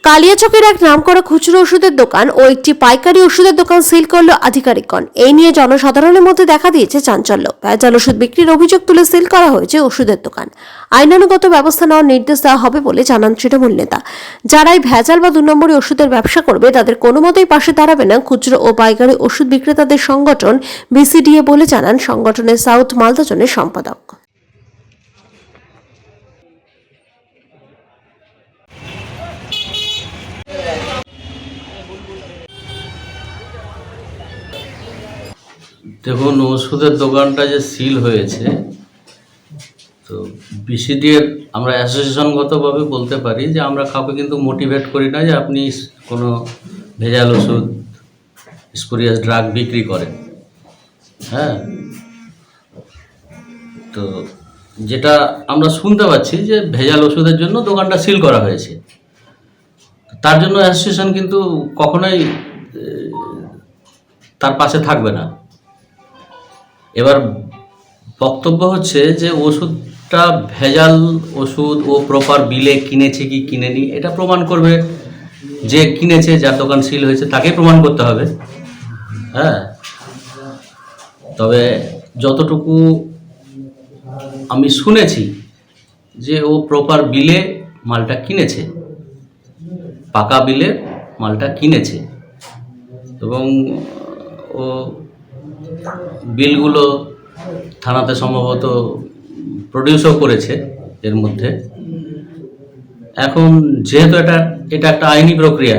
কালিয়াচকের এক নামকরা খুচরো ওষুধের দোকান ও একটি পাইকারি ওষুধের দোকান সিল করল আধিকারিকগণ। এই নিয়ে জনসাধারণের মধ্যে দেখা দিয়েছে চাঞ্চল্য। ভেজাল ওষুধ বিক্রির অভিযোগ তুলে সিল করা হয়েছে ওষুধের দোকান। আইনানুগত ব্যবস্থা নেওয়ার নির্দেশ দেওয়া হবে বলে জানান তৃণমূল নেতা। যারাই ভেজাল বা 2 নম্বরী ওষুধের ব্যবসা করবে তাদের কোনো মতেই পাশে দাঁড়াবে না খুচরো ও পাইকারি ওষুধ বিক্রেতাদের সংগঠন বিসিডিএ বলে জানান সংগঠনের সাউথ মালদা জোনের সম্পাদক। দেখুন, ওষুধের দোকানটা যে সিল হয়েছে, তো বিসিডিএর আমরা অ্যাসোসিয়েশনগতভাবে বলতে পারি যে আমরা কাউকে কিন্তু মোটিভেট করি না যে আপনি কোনো ভেজাল ওষুধ, স্পুরিয়াস ড্রাগ বিক্রি করেন। হ্যাঁ, তো যেটা আমরা শুনতে পাচ্ছি যে ভেজাল ওষুধের জন্য দোকানটা সিল করা হয়েছে, তার জন্য অ্যাসোসিয়েশন কিন্তু কখনোই তার পাশে থাকবে না। এবার বক্তব্য হচ্ছে যে ওষুধটা ভেজাল ওষুধ ও প্রপার বিলে কিনেছে কি কিনেনি এটা প্রমাণ করবে যে কিনেছে, যার দোকান সিল হয়েছে তাকেই প্রমাণ করতে হবে। হ্যাঁ, তবে যতটুকু আমি শুনেছি যে ও প্রপার বিলে মালটা কিনেছে, পাকা বিলে মালটা কিনেছে এবং ও বিলগুলো থানাতে সম্ভবত প্রডিউসও করেছে এর মধ্যে। এখন যেহেতু এটা একটা আইনি প্রক্রিয়া,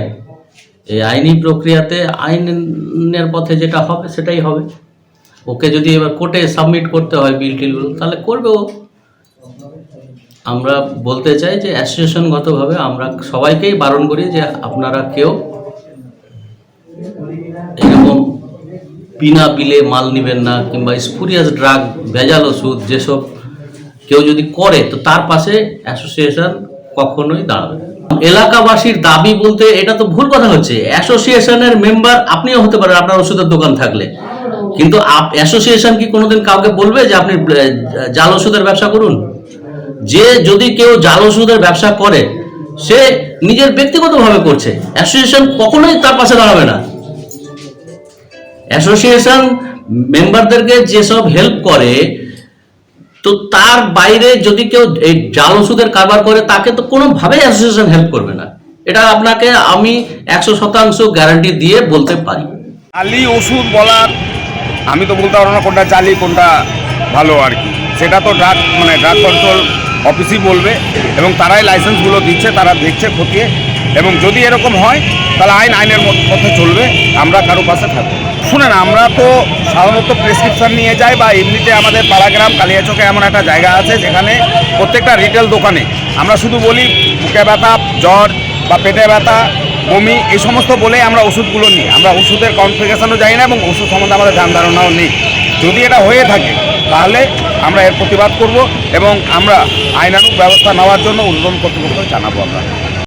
এই আইনি প্রক্রিয়াতে আইনের পথে যেটা হবে সেটাই হবে। ওকে যদি এবার কোর্টে সাবমিট করতে হয় বিল টিলগুলো, তাহলে করবে ও। আমরা বলতে চাই যে অ্যাসোসিয়েশনগতভাবে আমরা সবাইকেই বারণ করি যে আপনারা কেউ এরকম বিনা বিলে মাল নেবেন না, কিংবা স্পুরিয়াস ড্রাগ, ভেজাল ওষুধ যেসব কেউ যদি করে তো তার পাশে অ্যাসোসিয়েশন কখনোই দাঁড়াবে না। এলাকাবাসীর দাবি বলতে এটা তো ভুল কথা হচ্ছে। অ্যাসোসিয়েশনের মেম্বার আপনিও হতে পারেন আপনার ওষুধের দোকান থাকলে, কিন্তু অ্যাসোসিয়েশন কি কোনোদিন কাউকে বলবে যে আপনি জাল ওষুধের ব্যবসা করুন? যে যদি কেউ জাল ওষুধের ব্যবসা করে সে নিজের ব্যক্তিগতভাবে করছে, অ্যাসোসিয়েশন কখনোই তার পাশে দাঁড়াবে না। অ্যাসোসিয়েশন মেম্বারদেরকে যেসব হেল্প করে, তো তার বাইরে যদি কেউ এই জাল ওষুধের কারবার করে তাকে তো কোনোভাবেই অ্যাসোসিয়েশন হেল্প করবে না। এটা আপনাকে আমি 100% গ্যারান্টি দিয়ে বলতে পারি। জালি ওষুধ বলার আমি তো বলতে পারবো না কোনটা জালি কোনটা ভালো আর কি, সেটা তো ড্রাগ কন্ট্রোল অফিসই বলবে এবং তারাই লাইসেন্সগুলো দিচ্ছে, তারা দেখছে খতিয়ে, এবং যদি এরকম হয় তাহলে আইনের মধ্যে চলবে, আমরা কারো পাশে থাকবো। শুনেন, আমরা তো সাধারণত প্রেসক্রিপশন নিয়ে যাই বা এমনিতে আমাদের পাড়াগ্রাম কালিয়াচকে এমন একটা জায়গা আছে যেখানে প্রত্যেকটা রিটেল দোকানে আমরা শুধু বলি বুকে ব্যথা, জ্বর বা পেটে ব্যথা, বমি, এই সমস্ত বলেই আমরা ওষুধগুলো নিই। আমরা ওষুধের কনফিগারেশনও যাই না এবং ওষুধ সম্বন্ধে আমাদের ধ্যান ধারণাও নেই। যদি এটা হয়ে থাকে তাহলে আমরা এর প্রতিবাদ করব এবং আমরা আইনানুগ ব্যবস্থা নেওয়ার জন্য ঊর্ধ্বতন কর্তৃপক্ষকে জানাবো আমরা।